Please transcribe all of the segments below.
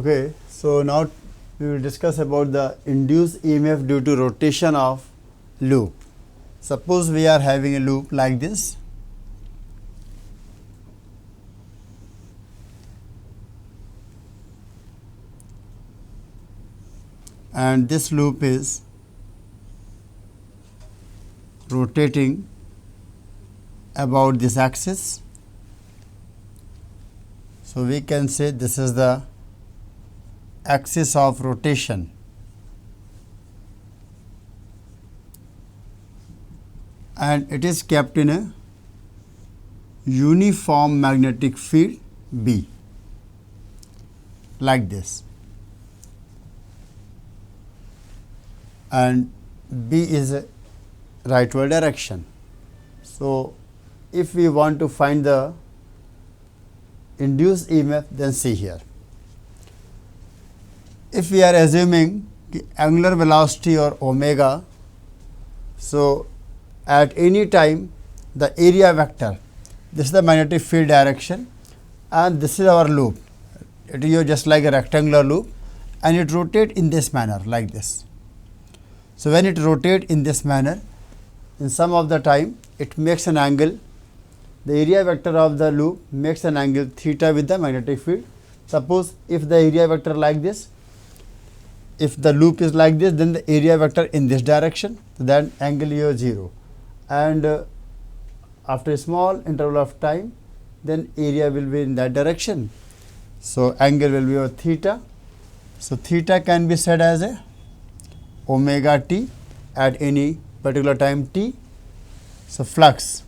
Okay, so now we will discuss about the induced EMF due to rotation of loop. Suppose we are having a loop like this. And this loop is rotating about this axis. So we can say this is the axis of rotation. And it is kept in a uniform magnetic field B, like this. And B is a rightward direction. So if we want to find the induced EMF, then see here. If we are assuming angular velocity or omega, so at any time the area vector, this is the magnetic field direction and this is our loop. It is just like a rectangular loop and it rotates in this manner like this. So when it rotates in this manner, in some of the time it makes an angle. The area vector of the loop makes an angle theta with the magnetic field. Suppose if the area vector like this, if the loop is like this, then the area vector in this direction, so that angle is 0. And after a small interval of time, then area will be in that direction. So angle will be of theta. So theta can be said as a omega t at any particular time t. So flux,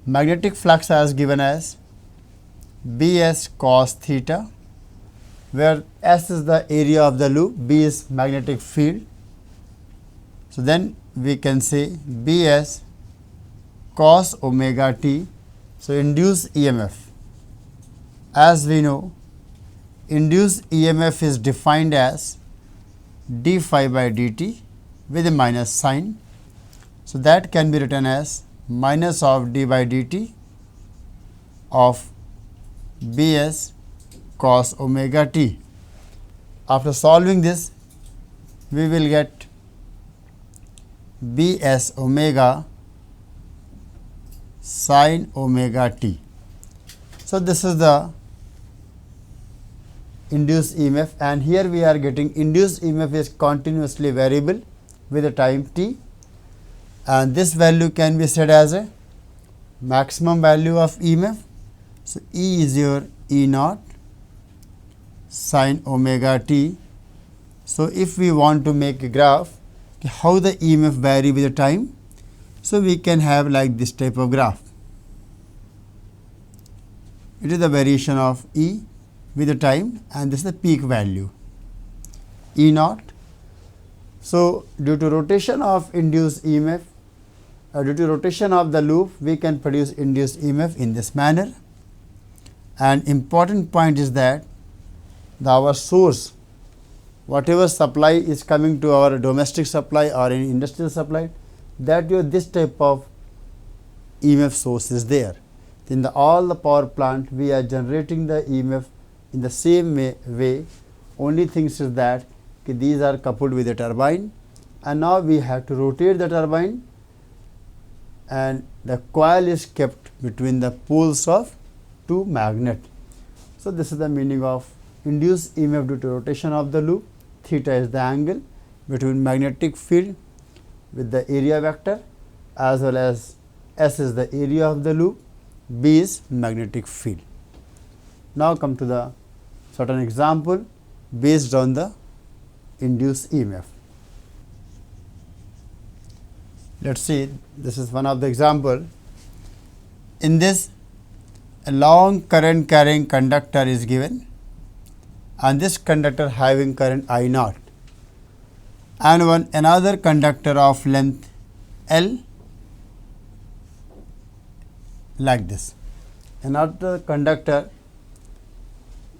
magnetic flux as given as Bs cos theta, where S is the area of the loop, B is magnetic field. So then we can say Bs cos omega t. So induced EMF, as we know, induced EMF is defined as d phi by dt with a minus sign. So that can be written as minus of d by dt of Bs cos omega t. After solving this, we will get Bs omega sin omega t. So this is the induced EMF, and here we are getting induced EMF is continuously variable with a time t, and this value can be said as a maximum value of EMF. So E is your E naught sin omega t. So if we want to make a graph how the EMF vary with the time, so we can have like this type of graph. It is the variation of E with the time, and this is the peak value E naught. So due to rotation of induced EMF, due to rotation of the loop, we can produce induced EMF in this manner. And important point is that our source, whatever supply is coming to our domestic supply or any industrial supply, that this type of EMF source is there. In all the power plant, we are generating the EMF in the same way. Only things is that these are coupled with a turbine, and now we have to rotate the turbine, and the coil is kept between the poles of two magnets. So this is the meaning of induced EMF due to rotation of the loop. Theta is the angle between magnetic field with the area vector, as well as S is the area of the loop, B is magnetic field. Now come to the certain example based on the induced EMF. Let us see, this is one of the example. In this, a long current carrying conductor is given, and this conductor having current I naught, and another conductor of length L like this. Another conductor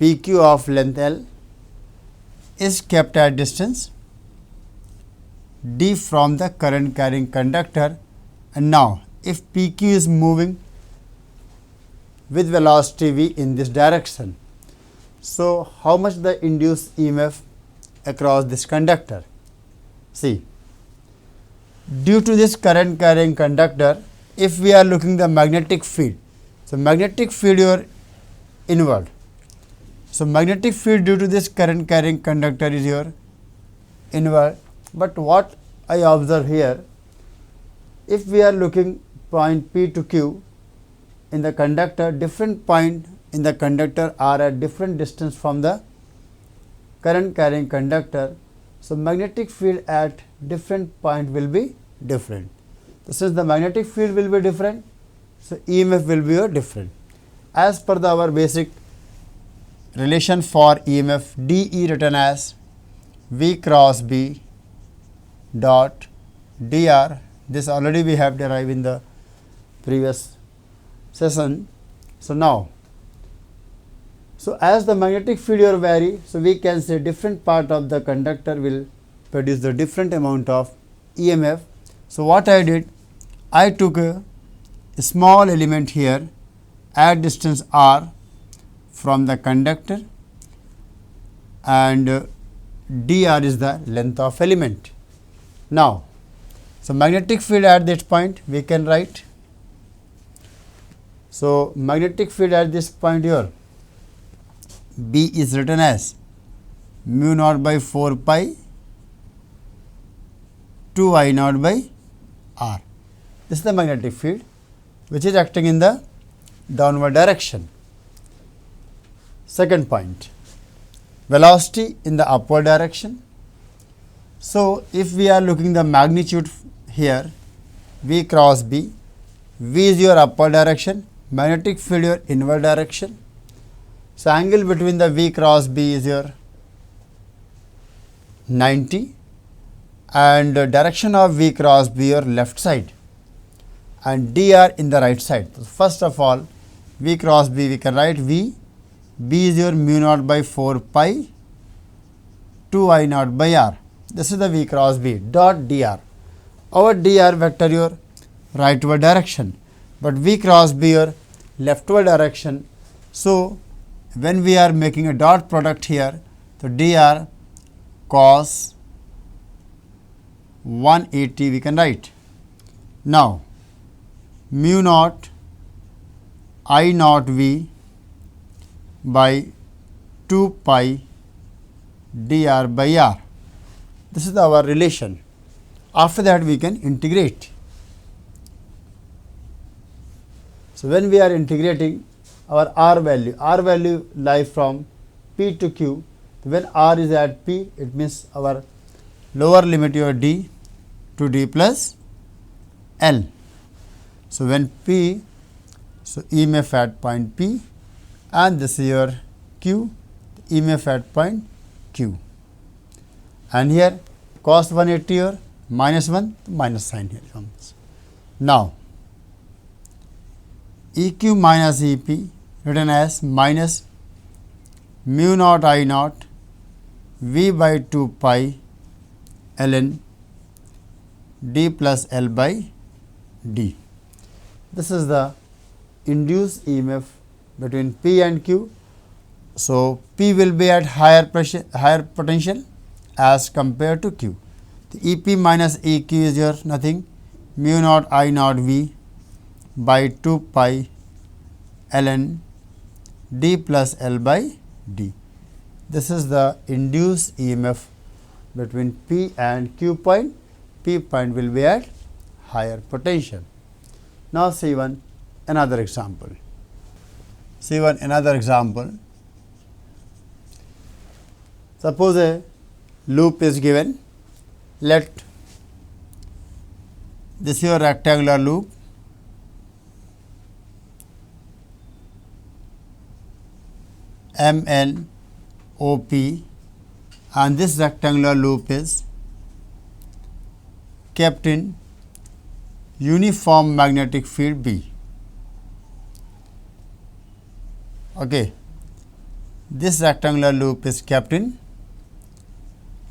PQ of length L is kept at distance d from the current carrying conductor, and now if PQ is moving with velocity v in this direction, So, how much the induced EMF across this conductor? See, due to this current carrying conductor, if we are looking the magnetic field, so magnetic field your inward. So, magnetic field due to this current carrying conductor is your inward, but what I observe here, if we are looking point P to Q in the conductor, different point in the conductor are at different distance from the current carrying conductor. So, magnetic field at different point will be different. So, since the magnetic field will be different, so EMF will be different. As per our basic relation for EMF, DE written as V cross B dot dr. This already we have derived in the previous session. So, now, so as the magnetic field will vary, so we can say different part of the conductor will produce the different amount of EMF. So, what I did, I took a small element here at distance r from the conductor, and dr is the length of element. Now, so magnetic field at this point we can write. So, magnetic field at this point here, B is written as mu naught by 4 pi 2 I naught by r. This is the magnetic field which is acting in the downward direction. Second point, velocity in the upward direction. So, if we are looking the magnitude here, V cross B, V is your upward direction, magnetic field your inward direction. So, angle between the V cross B is your 90 and direction of V cross B your left side and dr in the right side. So, first of all, V cross B we can write V, B is your mu naught by 4 pi 2 I naught by r. This is the V cross B dot dr. Our dr vector your rightward direction, but V cross B your leftward direction. So, when we are making a dot product here, so dr cos 180 we can write. Now, mu naught I naught V by 2 pi dr by r. This is our relation. After that we can integrate. So, when we are integrating our r value lies from P to Q. When r is at P, it means our lower limit your d to d plus L. So, when P, so EMF at point P and this is your Q, EMF at point Q, and here cos 180 or minus 1, minus sign here comes. Now, EQ minus EP written as minus mu naught I naught V by 2 pi ln d plus L by d. This is the induced EMF between P and Q. So, P will be at higher potential as compared to Q. The EP minus EQ is your nothing mu naught I naught V by 2 pi ln d plus L by d. This is the induced EMF between P and Q point. P point will be at higher potential. Now, see another example. See another example. Suppose a loop is given. Let this is your rectangular loop. MN OP, and this rectangular loop is kept in uniform magnetic field B. Okay. This rectangular loop is kept in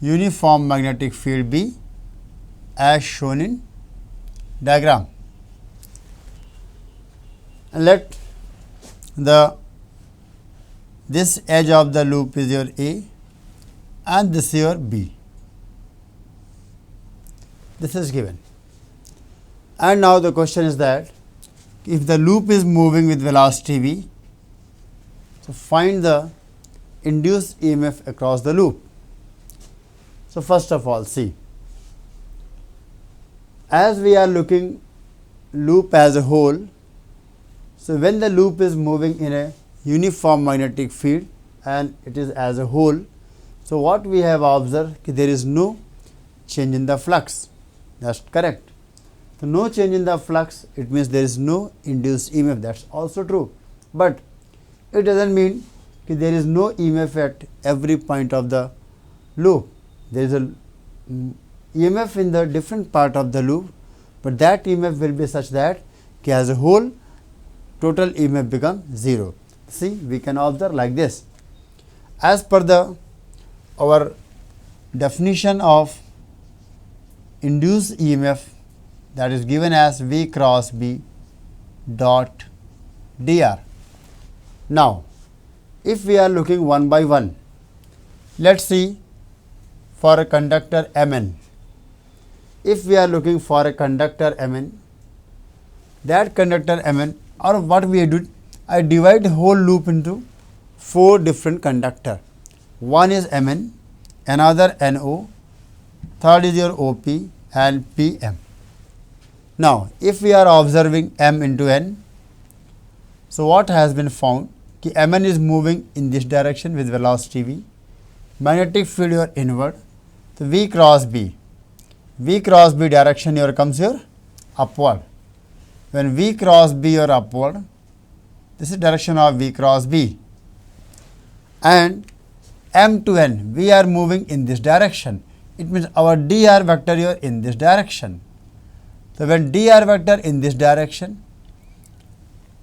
uniform magnetic field B as shown in diagram. And let the this edge of the loop is your A and this is your B. This is given. And now the question is that if the loop is moving with velocity V, so find the induced EMF across the loop. So, first of all, see, as we are looking loop as a whole, so when the loop is moving in a uniform magnetic field and it is as a whole, so what we have observed, there is no change in the flux. That's correct. So, no change in the flux, it means there is no induced EMF. That's also true, but it doesn't mean there is no EMF at every point of the loop. There is a EMF in the different part of the loop, but that EMF will be such that as a whole total EMF becomes 0. See, we can observe like this. As per our definition of induced EMF, that is given as V cross B dot dr. Now, if we are looking one by one, let us see for a conductor Mn. If we are looking for a conductor Mn, that conductor Mn, or what we do, I divide the whole loop into 4 different conductor. One is Mn, another No, third is your OP and PM. Now, if we are observing M into N, so what has been found? Mn is moving in this direction with velocity V, magnetic field your inward, so V cross B direction here comes your upward. When V cross B your upward, this is direction of V cross B, and M to N, we are moving in this direction. It means our dr vector here in this direction. So, when dr vector in this direction,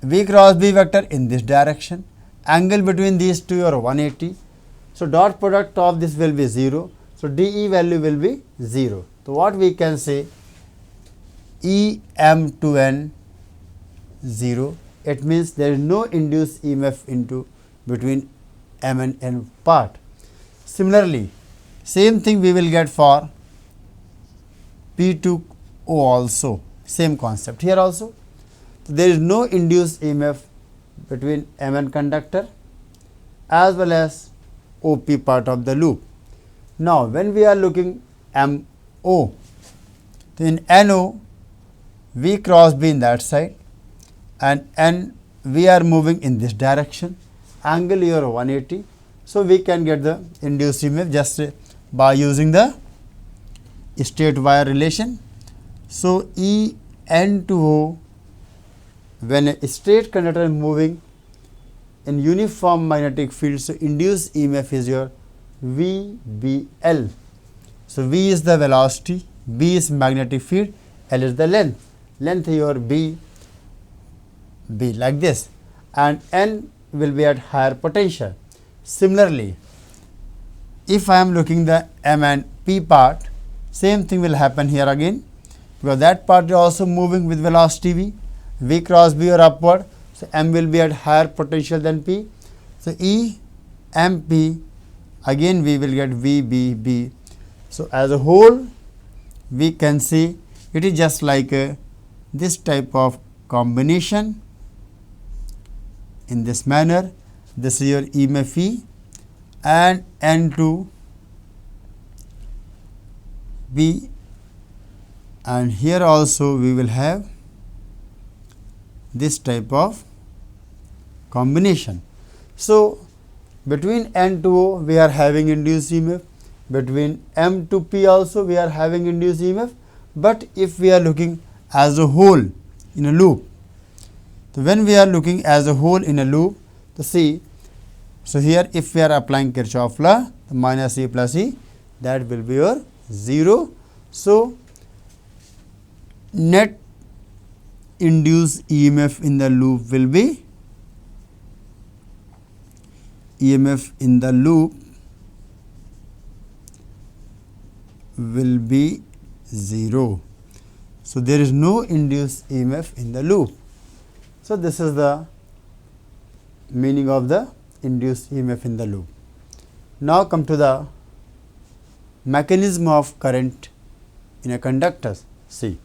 V cross B vector in this direction, angle between these two are 180. So, dot product of this will be 0. So, dE value will be 0. So, what we can say, E M to N 0, it means there is no induced EMF into between M and N part. Similarly, same thing we will get for P to O also, same concept here also. So, there is no induced EMF between Mn conductor as well as OP part of the loop. Now, when we are looking MO, so in NO, V cross B in that side and N we are moving in this direction, angle here 180. So, we can get the induced EMF just by using the straight wire relation. So, E N to O, when a straight conductor is moving in uniform magnetic field, so induced EMF is your VBL. So, V is the velocity, B is magnetic field, L is the length. Length here B like this, and N will be at higher potential. Similarly, if I am looking the M and P part, same thing will happen here again, because that part is also moving with velocity V, V cross B or upward. So, M will be at higher potential than P. So, E M P, again we will get V B B. So, as a whole we can see it is just like this type of combination in this manner. This is your EMF E and N to B, and here also we will have this type of combination. So, between N to O we are having induced EMF, between M to P also we are having induced EMF, but if we are looking as a whole in a loop, so when we are looking as a whole in a loop, to see, so here if we are applying Kirchhoff law, the minus E plus E, that will be your 0. So, net induced EMF in the loop will be EMF in the loop will be 0. So, there is no induced EMF in the loop. So, this is the meaning of the induced EMF in the loop. Now come to the mechanism of current in a conductor. See,